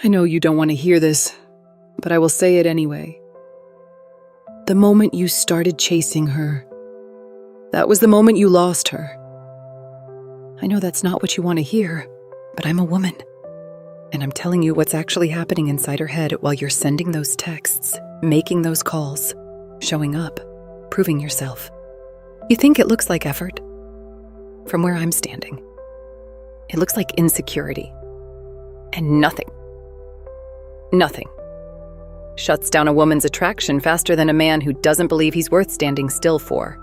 I know you don't want to hear this, but I will say it anyway. The moment you started chasing her, that was the moment you lost her. I know that's not what you want to hear, but I'm a woman. And I'm telling you what's actually happening inside her head while you're sending those texts, making those calls, showing up, proving yourself. You think it looks like effort? From where I'm standing, it looks like insecurity. And nothing shuts down a woman's attraction faster than a man who doesn't believe he's worth standing still for.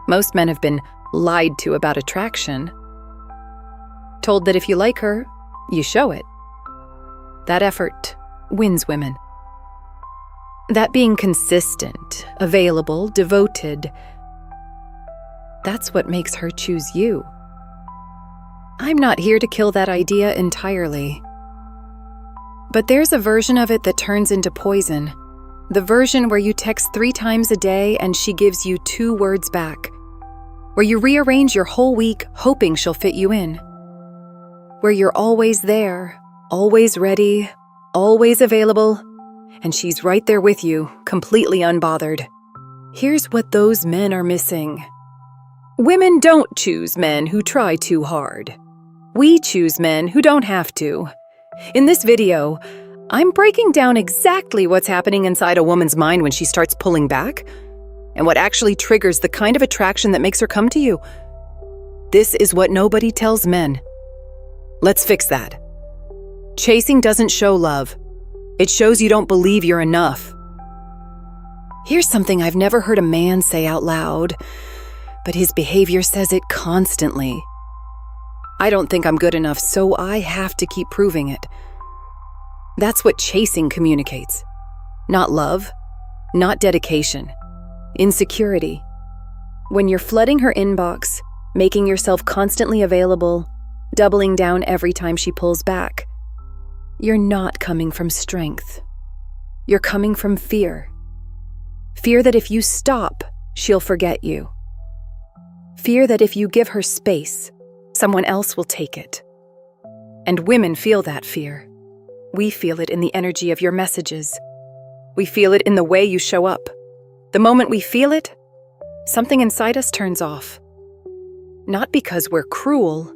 Most men have been lied to about attraction, told that if you like her, you show it. That effort wins women. That being consistent, available, devoted, that's what makes her choose you. I'm not here to kill that idea entirely. But there's a version of it that turns into poison. The version where you text 3 times a day and she gives you 2 words back. Where you rearrange your whole week hoping she'll fit you in. Where you're always there, always ready, always available, and she's right there with you, completely unbothered. Here's what those men are missing. Women don't choose men who try too hard. We choose men who don't have to. In this video, I'm breaking down exactly what's happening inside a woman's mind when she starts pulling back, and what actually triggers the kind of attraction that makes her come to you. This is what nobody tells men. Let's fix that. Chasing doesn't show love. It shows you don't believe you're enough. Here's something I've never heard a man say out loud, but his behavior says it constantly. I don't think I'm good enough, so I have to keep proving it. That's what chasing communicates. Not love, not dedication, insecurity. When you're flooding her inbox, making yourself constantly available, doubling down every time she pulls back, you're not coming from strength. You're coming from fear. Fear that if you stop, she'll forget you. Fear that if you give her space, someone else will take it. And women feel that fear. We feel it in the energy of your messages. We feel it in the way you show up. The moment we feel it, something inside us turns off. Not because we're cruel,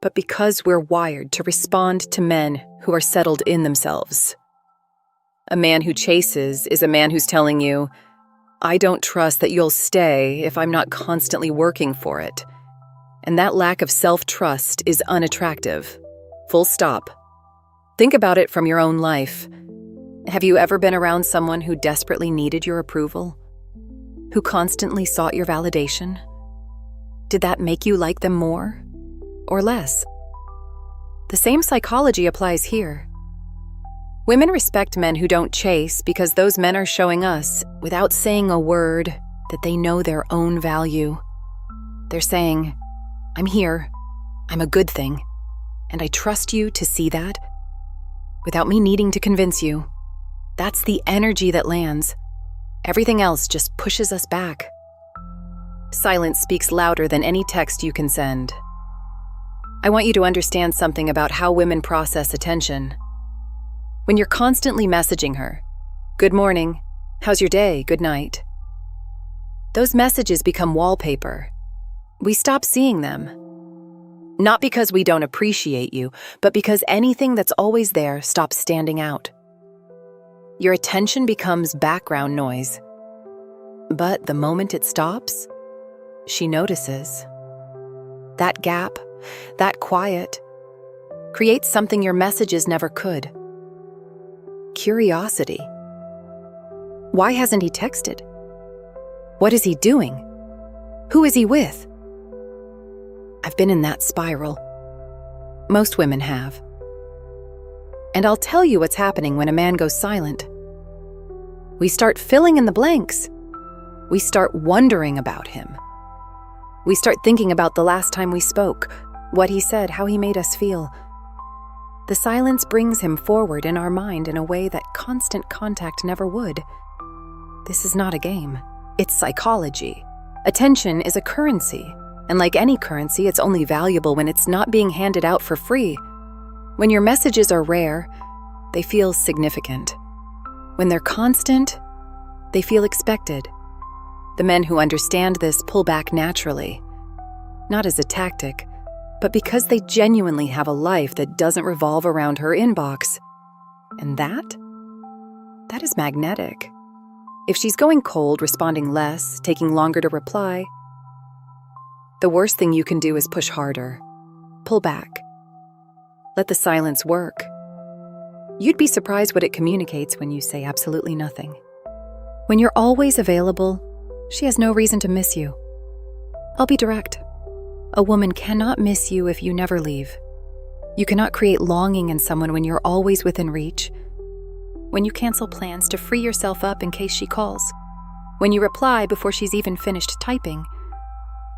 but because we're wired to respond to men who are settled in themselves. A man who chases is a man who's telling you, I don't trust that you'll stay if I'm not constantly working for it. And that lack of self-trust is unattractive. Full stop. Think about it from your own life. Have you ever been around someone who desperately needed your approval? Who constantly sought your validation? Did that make you like them more or less? The same psychology applies here. Women respect men who don't chase because those men are showing us, without saying a word, that they know their own value. They're saying, I'm here, I'm a good thing, and I trust you to see that, without me needing to convince you. That's the energy that lands. Everything else just pushes us back. Silence speaks louder than any text you can send. I want you to understand something about how women process attention. When you're constantly messaging her, good morning, how's your day, good night, those messages become wallpaper. We stop seeing them. Not because we don't appreciate you, but because anything that's always there stops standing out. Your attention becomes background noise. But the moment it stops, she notices. That gap, that quiet, creates something your messages never could. Curiosity. Why hasn't he texted? What is he doing? Who is he with? I've been in that spiral. Most women have. And I'll tell you what's happening when a man goes silent. We start filling in the blanks. We start wondering about him. We start thinking about the last time we spoke, what he said, how he made us feel. The silence brings him forward in our mind in a way that constant contact never would. This is not a game. It's psychology. Attention is a currency, and like any currency, it's only valuable when it's not being handed out for free. When your messages are rare, they feel significant. When they're constant, they feel expected. The men who understand this pull back naturally, not as a tactic, but because they genuinely have a life that doesn't revolve around her inbox. And that is magnetic. If she's going cold, responding less, taking longer to reply, the worst thing you can do is push harder. Pull back. Let the silence work. You'd be surprised what it communicates when you say absolutely nothing. When you're always available, she has no reason to miss you. I'll be direct. A woman cannot miss you if you never leave. You cannot create longing in someone when you're always within reach. When you cancel plans to free yourself up in case she calls. When you reply before she's even finished typing.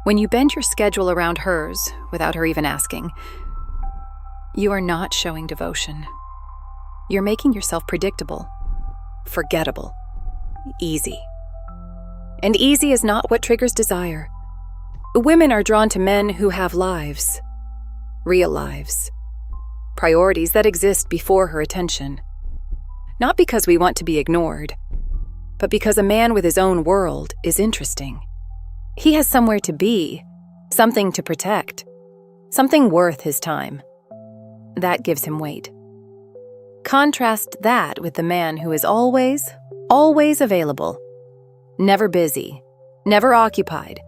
When you bend your schedule around hers without her even asking. You are not showing devotion. You're making yourself predictable, forgettable, easy. And easy is not what triggers desire. Women are drawn to men who have lives, real lives, priorities that exist before her attention. Not because we want to be ignored, but because a man with his own world is interesting. He has somewhere to be, something to protect, something worth his time. That gives him weight. Contrast that with the man who is always available, never busy, never occupied,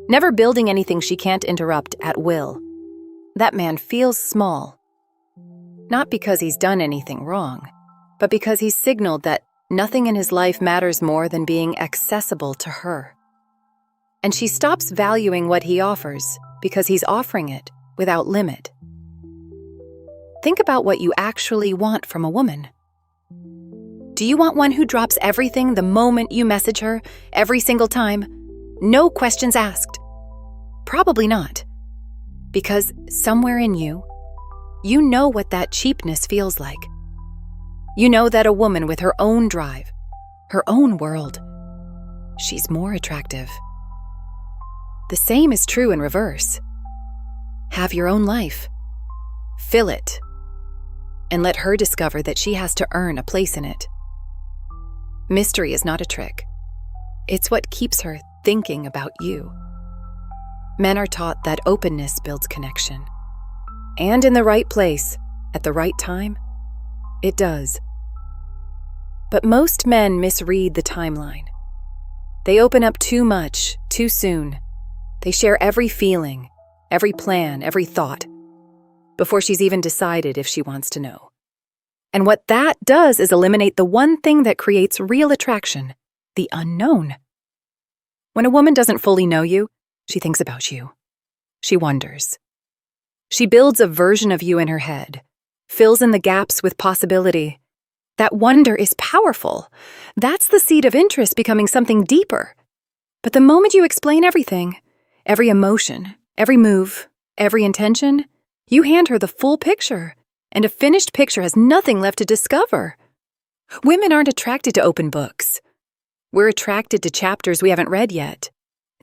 never building anything she can't interrupt at will. That man feels small, not because he's done anything wrong, but because he's signaled that nothing in his life matters more than being accessible to her. And she stops valuing what he offers because he's offering it without limit. Think about what you actually want from a woman. Do you want one who drops everything the moment you message her, every single time? No questions asked. Probably not. Because somewhere in you, you know what that cheapness feels like. You know that a woman with her own drive, her own world, she's more attractive. The same is true in reverse. Have your own life. Fill it. And let her discover that she has to earn a place in it. Mystery is not a trick. It's what keeps her thinking about you. Men are taught that openness builds connection. And in the right place, at the right time, it does. But most men misread the timeline. They open up too much, too soon. They share every feeling, every plan, every thought, before she's even decided if she wants to know. And what that does is eliminate the one thing that creates real attraction, the unknown. When a woman doesn't fully know you, she thinks about you. She wonders. She builds a version of you in her head, fills in the gaps with possibility. That wonder is powerful. That's the seed of interest becoming something deeper. But the moment you explain everything, every emotion, every move, every intention, you hand her the full picture, and a finished picture has nothing left to discover. Women aren't attracted to open books. We're attracted to chapters we haven't read yet.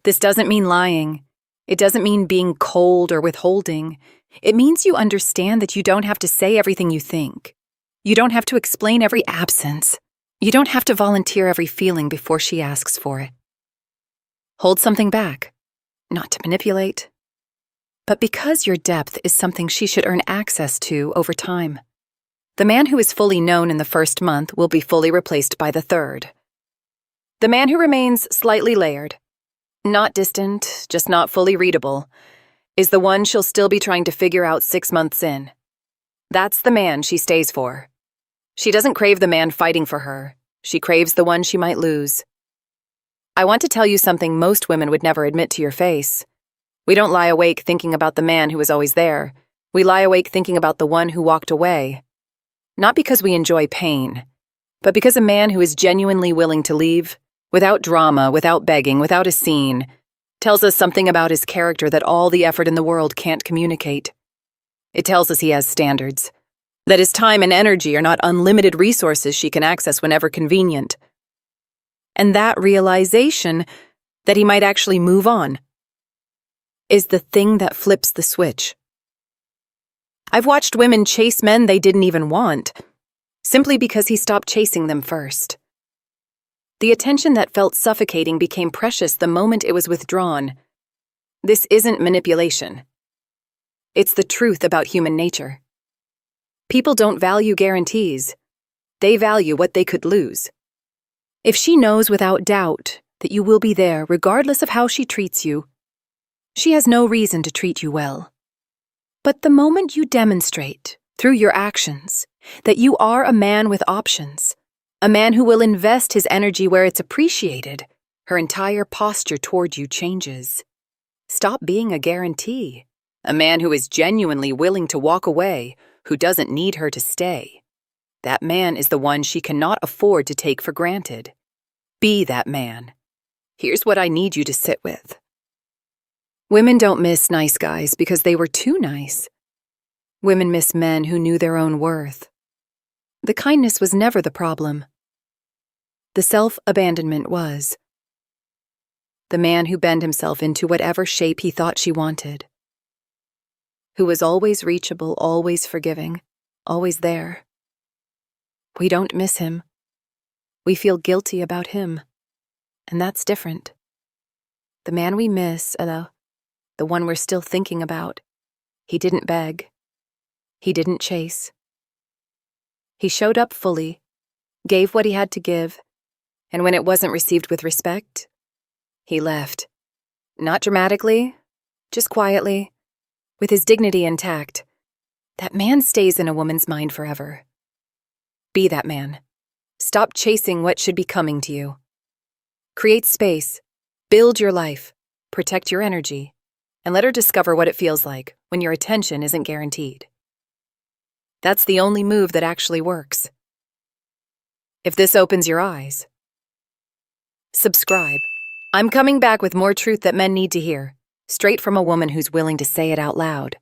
This doesn't mean lying. It doesn't mean being cold or withholding. It means you understand that you don't have to say everything you think. You don't have to explain every absence. You don't have to volunteer every feeling before she asks for it. Hold something back, not to manipulate, but because your depth is something she should earn access to over time. The man who is fully known in the first month will be fully replaced by the third. The man who remains slightly layered, not distant, just not fully readable, is the one she'll still be trying to figure out 6 months in. That's the man she stays for. She doesn't crave the man fighting for her. She craves the one she might lose. I want to tell you something most women would never admit to your face. We don't lie awake thinking about the man who was always there. We lie awake thinking about the one who walked away. Not because we enjoy pain, but because a man who is genuinely willing to leave, without drama, without begging, without a scene, tells us something about his character that all the effort in the world can't communicate. It tells us he has standards, that his time and energy are not unlimited resources she can access whenever convenient. And that realization that he might actually move on is the thing that flips the switch. I've watched women chase men they didn't even want, simply because he stopped chasing them first. The attention that felt suffocating became precious the moment it was withdrawn. This isn't manipulation. It's the truth about human nature. People don't value guarantees. They value what they could lose. If she knows without doubt that you will be there regardless of how she treats you, she has no reason to treat you well. But the moment you demonstrate, through your actions, that you are a man with options, a man who will invest his energy where it's appreciated, her entire posture toward you changes. Stop being a guarantee. A man who is genuinely willing to walk away, who doesn't need her to stay. That man is the one she cannot afford to take for granted. Be that man. Here's what I need you to sit with. Women don't miss nice guys because they were too nice. Women miss men who knew their own worth. The kindness was never the problem. The self-abandonment was. The man who bent himself into whatever shape he thought she wanted. Who was always reachable, always forgiving, always there. We don't miss him. We feel guilty about him. And that's different. The man we miss, the one we're still thinking about, he didn't beg. He didn't chase. He showed up fully, gave what he had to give, and when it wasn't received with respect, he left. Not dramatically, just quietly, with his dignity intact. That man stays in a woman's mind forever. Be that man. Stop chasing what should be coming to you. Create space, build your life, protect your energy, and let her discover what it feels like when your attention isn't guaranteed. That's the only move that actually works. If this opens your eyes, subscribe. I'm coming back with more truth that men need to hear, straight from a woman who's willing to say it out loud.